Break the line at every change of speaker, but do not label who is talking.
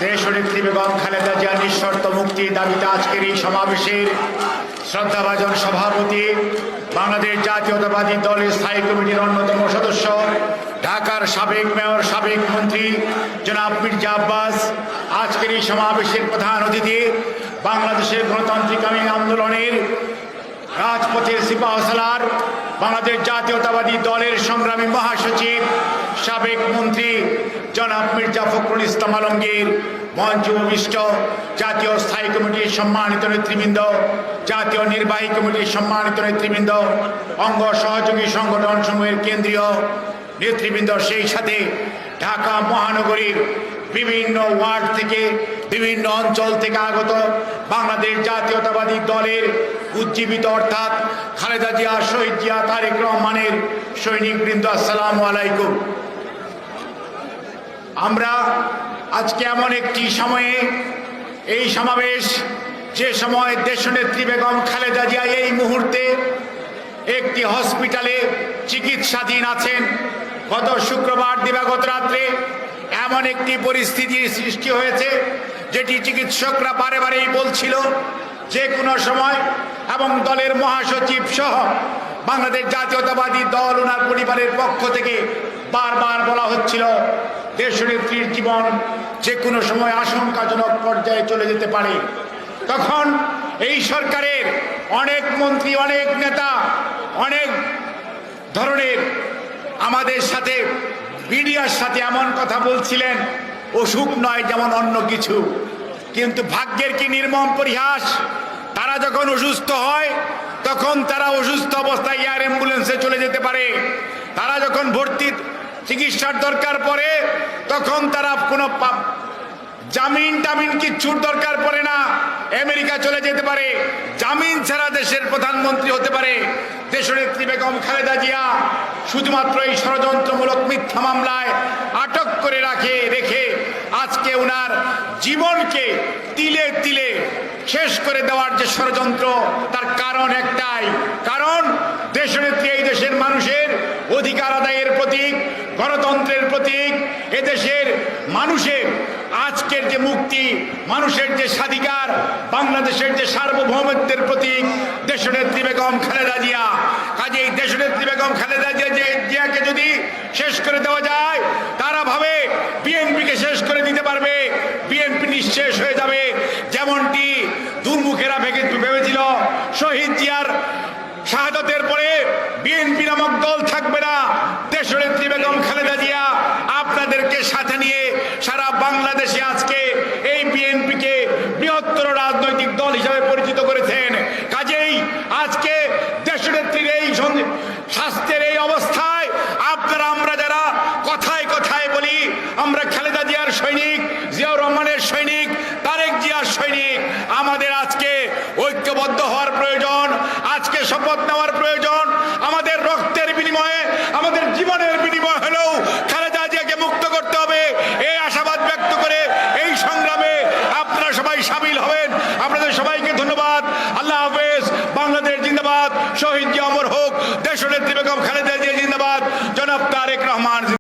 দেশনেত্রী বেগম খালেদা জিয়ার নিঃশর্ত মুক্তির দাবিতে আজকের এই সমাবেশের শ্রদ্ধাভাজন সভাপতি, বাংলাদেশ জাতীয়তাবাদী দলের স্থায়ী কমিটির অন্যতম সদস্য, ঢাকার সাবেক মেয়র, সাবেক মন্ত্রী জনাব মির্জা আব্বাস, আজকের এই সমাবেশের প্রধান অতিথি, বাংলাদেশের গণতান্ত্রিক আন্দোলনের রাজপথের সিপাহসালার, বাংলাদেশ জাতীয়তাবাদী দলের সংগ্রামী মহাসচিব, সাবেক মন্ত্রী জনাব মির্জা ফখরুল ইসলাম আলমগীর, মঞ্চ উপবিষ্ট জাতীয় স্থায়ী কমিটির সম্মানিত নেতৃবৃন্দ, জাতীয় নির্বাহী কমিটির সম্মানিত নেতৃবৃন্দ, অঙ্গ সহযোগী সংগঠন সমূহের কেন্দ্রীয় নেতৃবৃন্দ, সেই সাথে ঢাকা মহানগরীর বিভিন্ন ওয়ার্ড থেকে, বিভিন্ন অঞ্চল থেকে আগত বাংলাদেশ জাতীয়তাবাদী দলের উজ্জীবিত অর্থাৎ খালেদা জিয়া, শহীদ জিয়া, তারেক রহমানের সৈনিকবৃন্দ, আসসালামু আলাইকুম। আমরা আজকে এমন একটি সময়ে এই সমাবেশ, যে সময় দেশনেত্রী বেগম খালেদা জিয়া এই মুহূর্তে একটি হসপিটালে চিকিৎসাধীন আছেন। গত শুক্রবার দিবাগত রাত্রে এমন একটি পরিস্থিতির সৃষ্টি হয়েছে, যেটি চিকিৎসকরা বারে বারেই বলছিল যে কোনো সময়, এবং দলের মহাসচিব সহ বাংলাদেশ জাতীয়তাবাদী দল, ওনার পরিবারের পক্ষ থেকে বারবার বলা হচ্ছিল দেশনেত্রীর জীবন যে কোনো সময় আশঙ্কাজনক পর্যায়ে চলে যেতে পারে। তখন এই সরকারের অনেক মন্ত্রী, অনেক নেতা, অনেক ধরনের আমাদের সাথে, মিডিয়ার সাথে এমন কথা বলছিলেন, অসুখ নয় যেমন অন্য কিছু। কিন্তু ভাগ্যের কি নির্মম পরিহাস, তারা যখন অসুস্থ হয় তখন তারা অসুস্থ অবস্থায় এয়ার অ্যাম্বুলেন্সে চলে যেতে পারে। তারা যখন ভর্তি চিকিৎসার দরকার পড়ে তখন তারা কোনো জামিন টামিন কিচ্ছুর দরকার পড়ে না, আমেরিকা চলে যেতে পারে, জামিন ছাড়া দেশের প্রধানমন্ত্রী হতে পারে। দেশনেত্রী বেগম খালেদা জিয়া শুধুমাত্র এই ষড়যন্ত্রমূলক মিথ্যা মামলায় আটক করে রেখে আজকে ওনার জীবনকে তিলে তিলে শেষ করে দেওয়ার যে ষড়যন্ত্র, তার কারণ একটাই, কারণ দেশনেত্রী এই দেশের মানুষের অধিকার আদায়ের প্রতীক, গণতন্ত্রের প্রতীক, এদেশের মানুষের আজকের যে মুক্তি, মানুষের যে স্বাধিকার, বাংলাদেশের যে সার্বভৌমত্বের প্রতীক দেশনেত্রী বেগম খালেদা জিয়া। কাজেই দেশনেত্রী বেগম খালেদা জিয়াকে যদি শেষ করে দেওয়া যায়, তারা ভাবে বিএনপিকে শেষ করে দিতে পারবে, বিএনপি নিঃশেষ হয়ে যাবে। যেমনটি দুর্মুখেরা ভেবেছিল শহীদ জিয়ার শাহাদতের পরে বিএনপি নামক দল থাকবে না। দেশনেত্রী বেগম খালেদা জিয়া আপনাদেরকে সাথে নিয়ে সারা বাংলাদেশে আজকে এই বিএনপিকে বৃহত্তর রাজনৈতিক দল হিসাবে পরিচিত করেছেন। কাজেই আজকে দেশনেত্রীর এই স্বাস্থ্যের এই অবস্থায় আপনারা, আমরা যারা কথায় কথায় বলি আমরা খালেদা জিয়ার সৈনিক, জিয়াউর রহমানের সৈনিক, তারেক জিয়ার সৈনিক, আমাদের আজকে ঐক্যবদ্ধ হওয়ার প্রয়োজন, আজকে শপথ নেওয়ার প্রয়োজন। আমাদের রক্তের বিনিময়ে, আমাদের জীবনের বিনিময় হলেও খালেদা জিয়াকে মুক্ত করতে হবে, এই আশাবাদ ব্যক্ত করে এই সংগ্রামে আপনারা সবাই সামিল হবেন। আপনাদের সবাইকে ধন্যবাদ। আল্লাহ হাফেজ। বাংলাদেশ জিন্দাবাদ। শহীদ জিয়া অমর হোক। দেশনেত্রী বেগম খালেদা জিয়া জিন্দাবাদ। জনাব তারেক রহমান।